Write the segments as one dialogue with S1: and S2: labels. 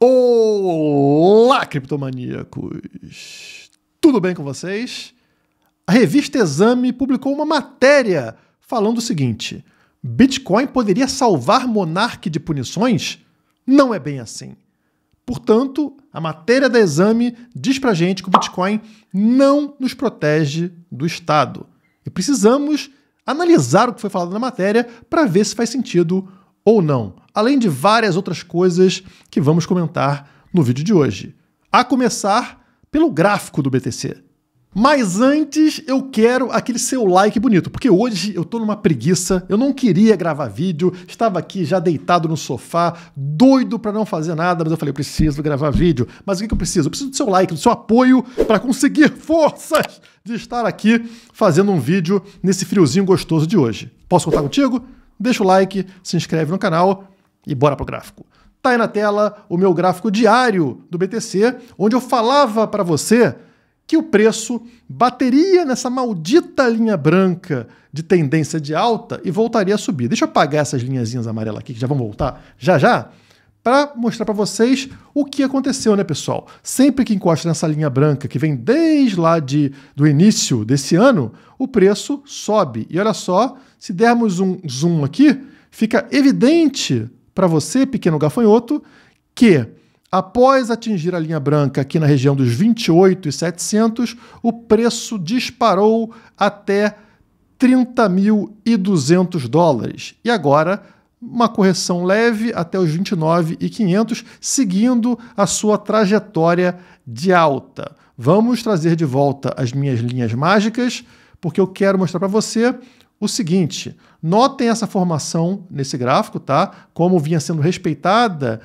S1: Olá, criptomaníacos! Tudo bem com vocês? A revista Exame publicou uma matéria falando o seguinte: Bitcoin poderia salvar Monark de punições? Não é bem assim. Portanto, a matéria da Exame diz pra gente que o Bitcoin não nos protege do Estado. E precisamos analisar o que foi falado na matéria para ver se faz sentido ou não, além de várias outras coisas que vamos comentar no vídeo de hoje. A começar pelo gráfico do BTC. Mas antes eu quero aquele seu like bonito, porque hoje eu tô numa preguiça, eu não queria gravar vídeo, estava aqui já deitado no sofá, doido para não fazer nada, mas eu falei, eu preciso gravar vídeo. Mas o que eu preciso? Eu preciso do seu like, do seu apoio para conseguir forças de estar aqui fazendo um vídeo nesse friozinho gostoso de hoje. Posso contar contigo? Deixa o like, se inscreve no canal e bora pro gráfico. Tá aí na tela o meu gráfico diário do BTC, onde eu falava para você que o preço bateria nessa maldita linha branca de tendência de alta e voltaria a subir. Deixa eu apagar essas linhazinhas amarelas aqui, que já vão voltar já, para mostrar para vocês o que aconteceu, né, pessoal? Sempre que encosta nessa linha branca, que vem desde lá do início desse ano, o preço sobe. E olha só, se dermos um zoom aqui, fica evidente para você, pequeno gafanhoto, que após atingir a linha branca aqui na região dos 28.700, o preço disparou até 30.200 dólares. E agora, uma correção leve até os 29.500, seguindo a sua trajetória de alta. Vamos trazer de volta as minhas linhas mágicas, porque eu quero mostrar para você o seguinte: notem essa formação nesse gráfico, tá? Como vinha sendo respeitada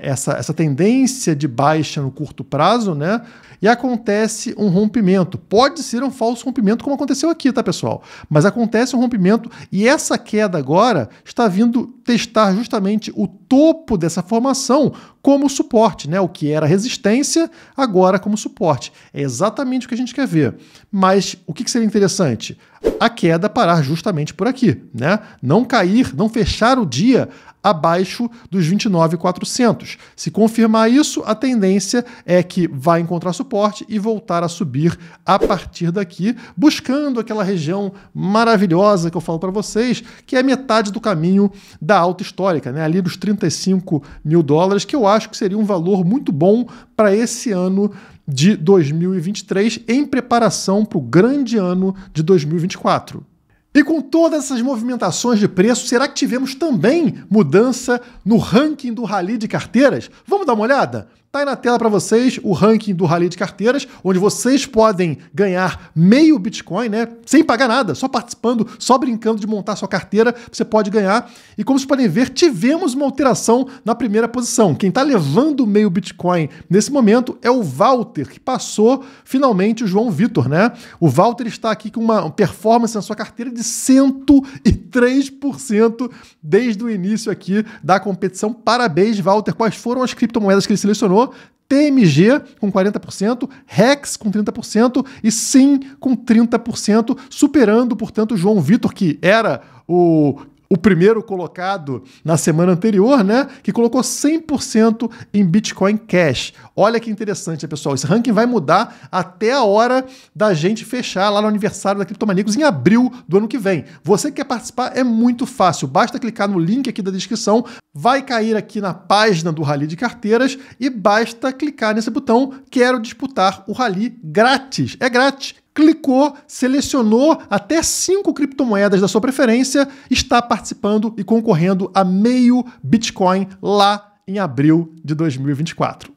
S1: essa tendência de baixa no curto prazo, né? E acontece um rompimento. Pode ser um falso rompimento, como aconteceu aqui, tá, pessoal? Mas acontece um rompimento e essa queda agora está vindo testar justamente o topo dessa formação como suporte, né? O que era resistência, agora como suporte. É exatamente o que a gente quer ver. Mas o que seria interessante? A queda parar justamente por aqui, né? Não cair, não fechar o dia abaixo dos 29.400. Se confirmar isso, a tendência é que vai encontrar suporte e voltar a subir a partir daqui, buscando aquela região maravilhosa que eu falo para vocês, que é metade do caminho da alta histórica, né? Ali dos 35 mil dólares, que eu acho que seria um valor muito bom para esse ano de 2023, em preparação para o grande ano de 2024. E com todas essas movimentações de preço, será que tivemos também mudança no ranking do Rally de carteiras? Vamos dar uma olhada? Tá aí na tela para vocês o ranking do Rally de carteiras, onde vocês podem ganhar meio Bitcoin, né? Sem pagar nada, só participando, só brincando de montar sua carteira, você pode ganhar. E como vocês podem ver, tivemos uma alteração na primeira posição. Quem está levando meio Bitcoin nesse momento é o Walter, que passou finalmente o João Vitor, né? O Walter está aqui com uma performance na sua carteira de 103% desde o início aqui da competição. Parabéns, Walter. Quais foram as criptomoedas que ele selecionou? TMG com 40%, Rex com 30% e Sim com 30%, superando, portanto, o João Vitor, que era o primeiro colocado na semana anterior, né, que colocou 100% em Bitcoin Cash. Olha que interessante, pessoal. Esse ranking vai mudar até a hora da gente fechar lá no aniversário da Criptomaníacos em abril do ano que vem. Você que quer participar é muito fácil. Basta clicar no link aqui da descrição, vai cair aqui na página do Rally de Carteiras e basta clicar nesse botão Quero disputar o Rally grátis. É grátis. Clicou, selecionou até 5 criptomoedas da sua preferência, está participando e concorrendo a meio Bitcoin lá em abril de 2024.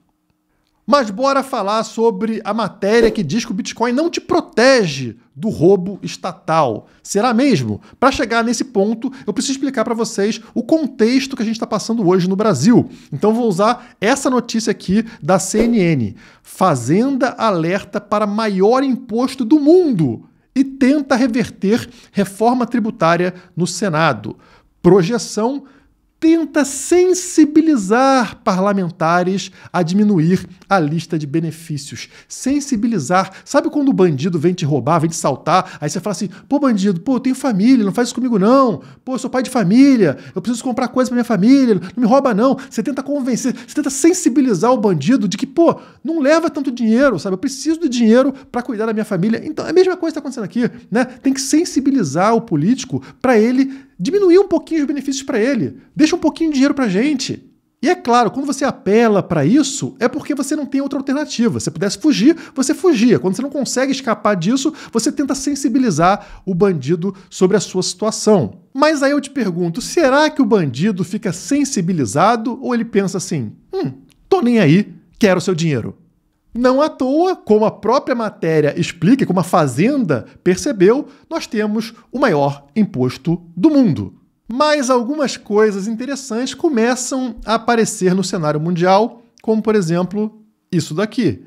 S1: Mas bora falar sobre a matéria que diz que o Bitcoin não te protege do roubo estatal. Será mesmo? Para chegar nesse ponto, eu preciso explicar para vocês o contexto que a gente está passando hoje no Brasil. Então vou usar essa notícia aqui da CNN. Fazenda alerta para maior imposto do mundo e tenta reverter reforma tributária no Senado. Projeção: tenta sensibilizar parlamentares a diminuir a lista de benefícios. Sensibilizar. Sabe quando o bandido vem te roubar, vem te assaltar, aí você fala assim, pô, bandido, pô, eu tenho família, não faz isso comigo não. Pô, eu sou pai de família, eu preciso comprar coisa pra minha família, não me rouba não. Você tenta convencer, você tenta sensibilizar o bandido de que, pô, não leva tanto dinheiro, sabe? Eu preciso de dinheiro para cuidar da minha família. Então, é a mesma coisa que está acontecendo aqui, né? Tem que sensibilizar o político para ele diminuir um pouquinho os benefícios para ele. Deixa um pouquinho de dinheiro para a gente. E é claro, quando você apela para isso, é porque você não tem outra alternativa. Se pudesse fugir, você fugia. Quando você não consegue escapar disso, você tenta sensibilizar o bandido sobre a sua situação. Mas aí eu te pergunto, será que o bandido fica sensibilizado ou ele pensa assim, tô nem aí, quero seu dinheiro? Não à toa, como a própria matéria explica, como a Fazenda percebeu, nós temos o maior imposto do mundo. Mas algumas coisas interessantes começam a aparecer no cenário mundial, como, por exemplo, isso daqui.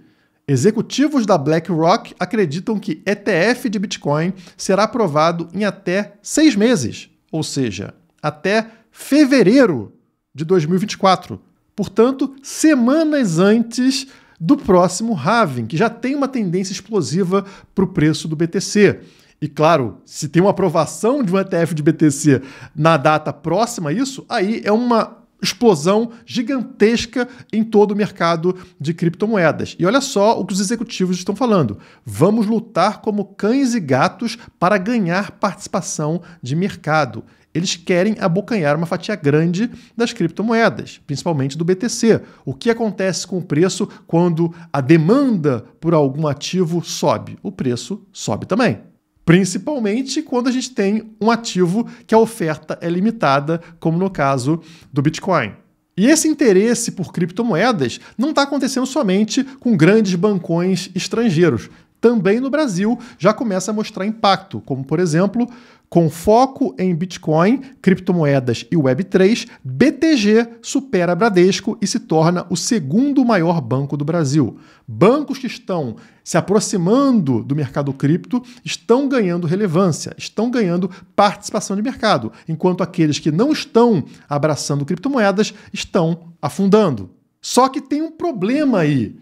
S1: Executivos da BlackRock acreditam que ETF de Bitcoin será aprovado em até 6 meses, ou seja, até fevereiro de 2024. Portanto, semanas antes do próximo halving, que já tem uma tendência explosiva para o preço do BTC. E claro, se tem uma aprovação de um ETF de BTC na data próxima a isso, aí é uma explosão gigantesca em todo o mercado de criptomoedas. E olha só o que os executivos estão falando. Vamos lutar como cães e gatos para ganhar participação de mercado. Eles querem abocanhar uma fatia grande das criptomoedas, principalmente do BTC. O que acontece com o preço quando a demanda por algum ativo sobe? O preço sobe também. Principalmente quando a gente tem um ativo que a oferta é limitada, como no caso do Bitcoin. E esse interesse por criptomoedas não está acontecendo somente com grandes bancões estrangeiros. Também no Brasil já começa a mostrar impacto, como por exemplo, com foco em Bitcoin, criptomoedas e Web3, BTG supera Bradesco e se torna o segundo maior banco do Brasil. Bancos que estão se aproximando do mercado cripto estão ganhando relevância, estão ganhando participação de mercado, enquanto aqueles que não estão abraçando criptomoedas estão afundando. Só que tem um problema aí.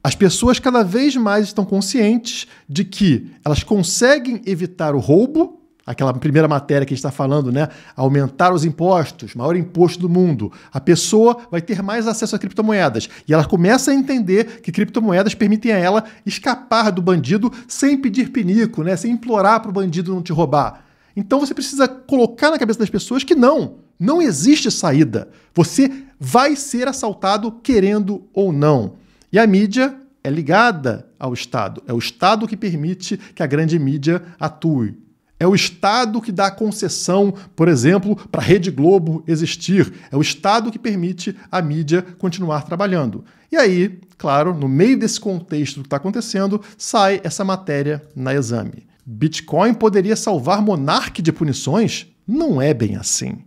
S1: As pessoas cada vez mais estão conscientes de que elas conseguem evitar o roubo, aquela primeira matéria que a gente está falando, né? Aumentar os impostos, maior imposto do mundo. A pessoa vai ter mais acesso a criptomoedas. E ela começa a entender que criptomoedas permitem a ela escapar do bandido sem pedir pinico, né? Sem implorar para o bandido não te roubar. Então você precisa colocar na cabeça das pessoas que não existe saída. Você vai ser assaltado querendo ou não. E a mídia é ligada ao Estado. É o Estado que permite que a grande mídia atue. É o Estado que dá concessão, por exemplo, para a Rede Globo existir. É o Estado que permite a mídia continuar trabalhando. E aí, claro, no meio desse contexto que está acontecendo, sai essa matéria na Exame. Bitcoin poderia salvar Monark de punições? Não é bem assim.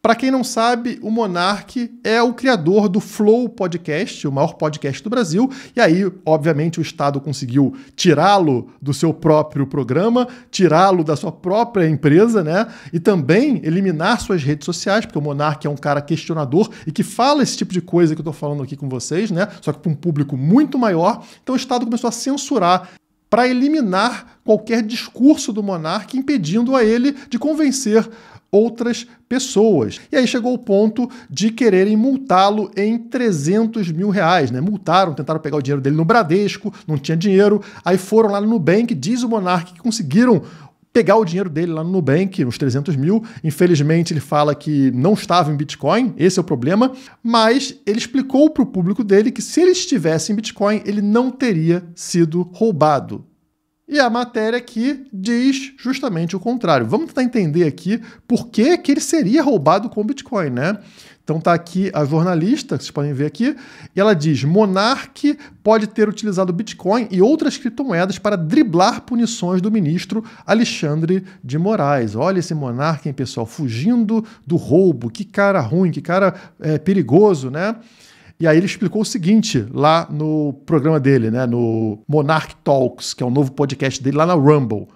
S1: Para quem não sabe, o Monark é o criador do Flow Podcast, o maior podcast do Brasil, e aí, obviamente, o Estado conseguiu tirá-lo do seu próprio programa, tirá-lo da sua própria empresa, né? E também eliminar suas redes sociais, porque o Monark é um cara questionador e que fala esse tipo de coisa que eu estou falando aqui com vocês, né? Só que para um público muito maior. Então o Estado começou a censurar para eliminar qualquer discurso do Monark, impedindo a ele de convencer outras pessoas. E aí chegou o ponto de quererem multá-lo em 300 mil reais, né? Multaram, tentaram pegar o dinheiro dele no Bradesco, não tinha dinheiro, aí foram lá no Nubank, diz o Monark que conseguiram pegar o dinheiro dele lá no Nubank, uns 300 mil. Infelizmente, ele fala que não estava em Bitcoin, esse é o problema, mas ele explicou para o público dele que se ele estivesse em Bitcoin, ele não teria sido roubado. E a matéria aqui diz justamente o contrário. Vamos tentar entender aqui por que ele seria roubado com Bitcoin, né? Então tá aqui a jornalista, que vocês podem ver aqui, e ela diz: Monark pode ter utilizado Bitcoin e outras criptomoedas para driblar punições do ministro Alexandre de Moraes. Olha esse Monark, hein, pessoal, fugindo do roubo. Que cara ruim, que cara perigoso, né? E aí ele explicou o seguinte lá no programa dele, né, no Monarch Talks, que é o novo podcast dele lá na Rumble.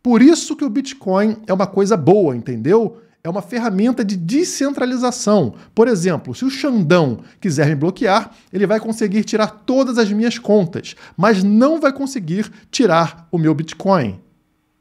S1: Por isso que o Bitcoin é uma coisa boa, entendeu? é uma ferramenta de descentralização. Por exemplo, se o Xandão quiser me bloquear, ele vai conseguir tirar todas as minhas contas, mas não vai conseguir tirar o meu Bitcoin.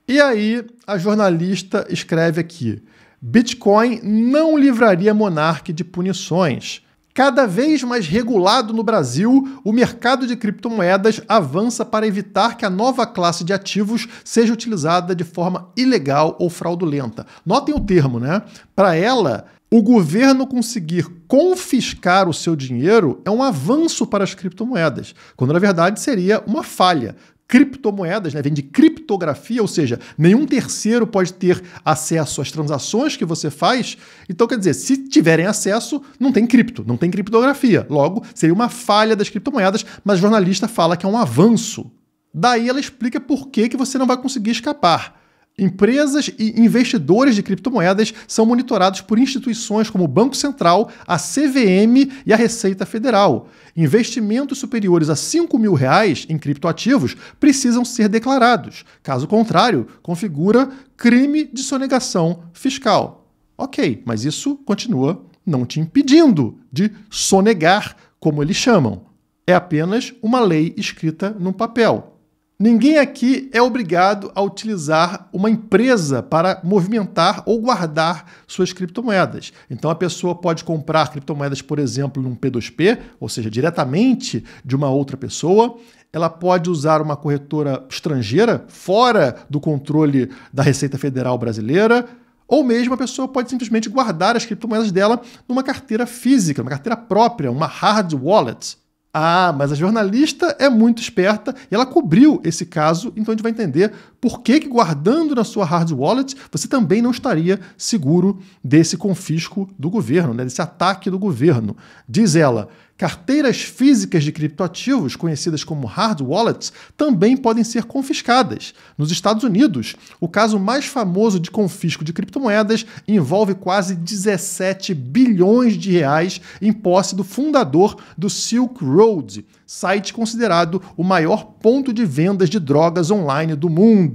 S1: E aí, a jornalista escreve aqui: Bitcoin não livraria Monark de punições. Cada vez mais regulado no Brasil, o mercado de criptomoedas avança para evitar que a nova classe de ativos seja utilizada de forma ilegal ou fraudulenta. Notem o termo, né? Para ela, o governo conseguir confiscar o seu dinheiro é um avanço para as criptomoedas, quando na verdade seria uma falha. Criptomoedas, né, vem de criptografia, ou seja, nenhum terceiro pode ter acesso às transações que você faz. Então, quer dizer, se tiverem acesso, não tem cripto, não tem criptografia. Logo, seria uma falha das criptomoedas, mas o jornalista fala que é um avanço. Daí ela explica por que você não vai conseguir escapar. Empresas e investidores de criptomoedas são monitorados por instituições como o Banco Central, a CVM e a Receita Federal. Investimentos superiores a R$5.000 em criptoativos precisam ser declarados. Caso contrário, configura crime de sonegação fiscal. Ok, mas isso continua não te impedindo de sonegar, como eles chamam. É apenas uma lei escrita num papel. Ninguém aqui é obrigado a utilizar uma empresa para movimentar ou guardar suas criptomoedas. Então a pessoa pode comprar criptomoedas, por exemplo, num P2P, ou seja, diretamente de uma outra pessoa. Ela pode usar uma corretora estrangeira, fora do controle da Receita Federal brasileira, ou mesmo a pessoa pode simplesmente guardar as criptomoedas dela numa carteira física, uma carteira própria, uma hard wallet. Ah, mas a jornalista é muito esperta e ela cobriu esse caso, então a gente vai entender por que guardando na sua hard wallet você também não estaria seguro desse confisco do governo, né, desse ataque do governo. Diz ela: carteiras físicas de criptoativos, conhecidas como hard wallets, também podem ser confiscadas. Nos Estados Unidos, o caso mais famoso de confisco de criptomoedas envolve quase 17 bilhões de reais em posse do fundador do Silk Road, site considerado o maior ponto de vendas de drogas online do mundo.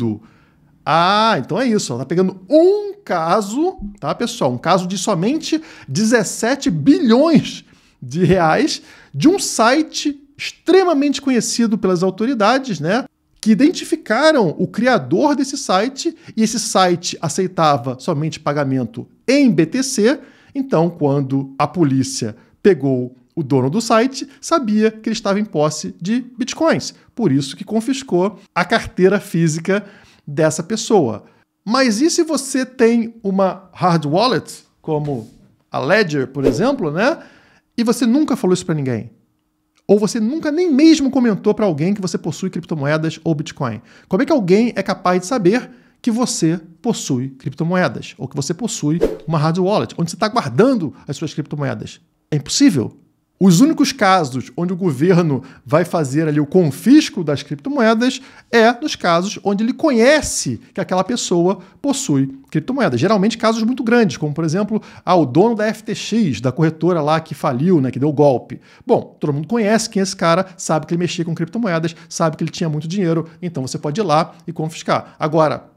S1: Ah, então é isso. Ela está pegando um caso, tá, pessoal? Um caso de somente 17 bilhões de reais de um site extremamente conhecido pelas autoridades, né, que identificaram o criador desse site, e esse site aceitava somente pagamento em BTC. Então, quando a polícia pegou o dono do site, sabia que ele estava em posse de bitcoins, por isso que confiscou a carteira física dessa pessoa. Mas e se você tem uma hard wallet, como a Ledger, por exemplo, né? E você nunca falou isso para ninguém? Ou você nunca nem mesmo comentou para alguém que você possui criptomoedas ou Bitcoin? Como é que alguém é capaz de saber que você possui criptomoedas? Ou que você possui uma hard wallet, onde você está guardando as suas criptomoedas? É impossível. Os únicos casos onde o governo vai fazer ali o confisco das criptomoedas é nos casos onde ele conhece que aquela pessoa possui criptomoedas. Geralmente casos muito grandes, como por exemplo, o dono da FTX, da corretora lá que faliu, né, que deu golpe. Bom, todo mundo conhece quem é esse cara, sabe que ele mexia com criptomoedas, sabe que ele tinha muito dinheiro, então você pode ir lá e confiscar. Agora,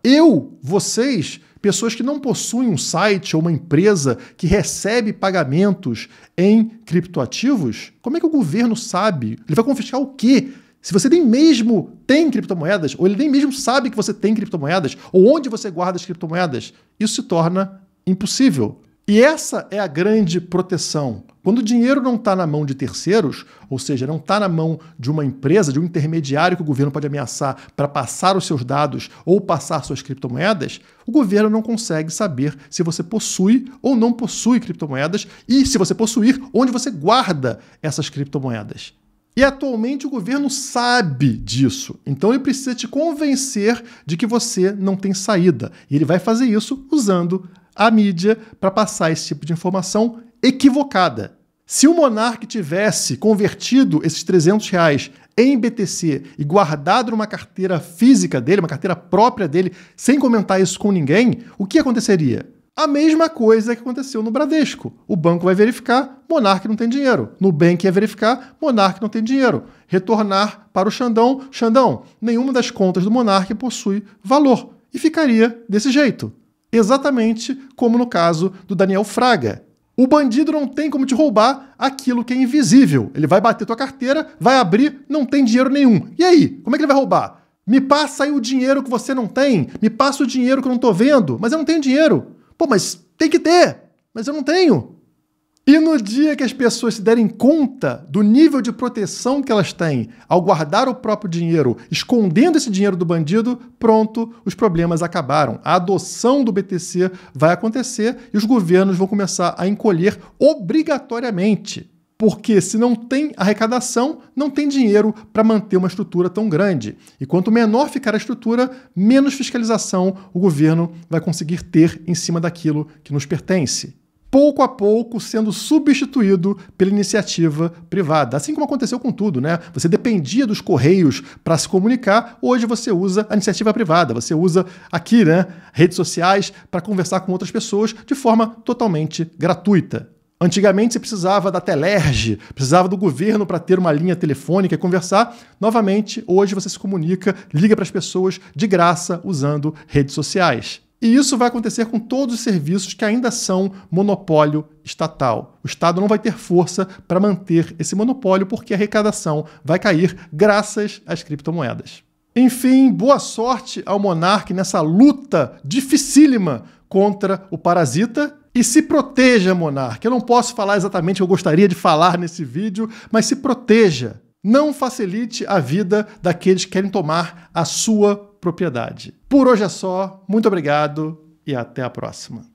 S1: vocês, pessoas que não possuem um site ou uma empresa que recebe pagamentos em criptoativos, como é que o governo sabe? Ele vai confiscar o quê? Se você nem mesmo tem criptomoedas, ou ele nem mesmo sabe que você tem criptomoedas, ou onde você guarda as criptomoedas, isso se torna impossível. E essa é a grande proteção. Quando o dinheiro não está na mão de terceiros, ou seja, não está na mão de uma empresa, de um intermediário que o governo pode ameaçar para passar os seus dados ou passar suas criptomoedas, o governo não consegue saber se você possui ou não possui criptomoedas e, se você possuir, onde você guarda essas criptomoedas. E atualmente o governo sabe disso, então ele precisa te convencer de que você não tem saída. E ele vai fazer isso usando a mídia para passar esse tipo de informação equivocada. Se o Monark tivesse convertido esses R$300 em BTC e guardado numa carteira física dele, uma carteira própria dele, sem comentar isso com ninguém, o que aconteceria? A mesma coisa que aconteceu no Bradesco. O banco vai verificar, Monark não tem dinheiro. Nubank ia verificar, Monark não tem dinheiro. Retornar para o Xandão, Xandão, nenhuma das contas do Monark possui valor. E ficaria desse jeito. Exatamente como no caso do Daniel Fraga. O bandido não tem como te roubar aquilo que é invisível. Ele vai bater tua carteira, vai abrir, não tem dinheiro nenhum. E aí? Como é que ele vai roubar? Me passa aí o dinheiro que você não tem. Me passa o dinheiro que eu não tô vendo. Mas eu não tenho dinheiro. Pô, mas tem que ter. Mas eu não tenho. E no dia que as pessoas se derem conta do nível de proteção que elas têm ao guardar o próprio dinheiro, escondendo esse dinheiro do bandido, pronto, os problemas acabaram. A adoção do BTC vai acontecer e os governos vão começar a encolher obrigatoriamente. Porque se não tem arrecadação, não tem dinheiro para manter uma estrutura tão grande. E quanto menor ficar a estrutura, menos fiscalização o governo vai conseguir ter em cima daquilo que nos pertence. Pouco a pouco sendo substituído pela iniciativa privada. Assim como aconteceu com tudo, né? Você dependia dos correios para se comunicar, hoje você usa a iniciativa privada, você usa aqui, né, redes sociais para conversar com outras pessoas de forma totalmente gratuita. Antigamente você precisava da Telerge, precisava do governo para ter uma linha telefônica e conversar. Novamente, hoje você se comunica, liga para as pessoas de graça usando redes sociais. E isso vai acontecer com todos os serviços que ainda são monopólio estatal. O Estado não vai ter força para manter esse monopólio porque a arrecadação vai cair graças às criptomoedas. Enfim, boa sorte ao Monark nessa luta dificílima contra o parasita. E se proteja, Monark. Eu não posso falar exatamente o que eu gostaria de falar nesse vídeo, mas se proteja. Não facilite a vida daqueles que querem tomar a sua propriedade. Por hoje é só. Muito obrigado e até a próxima.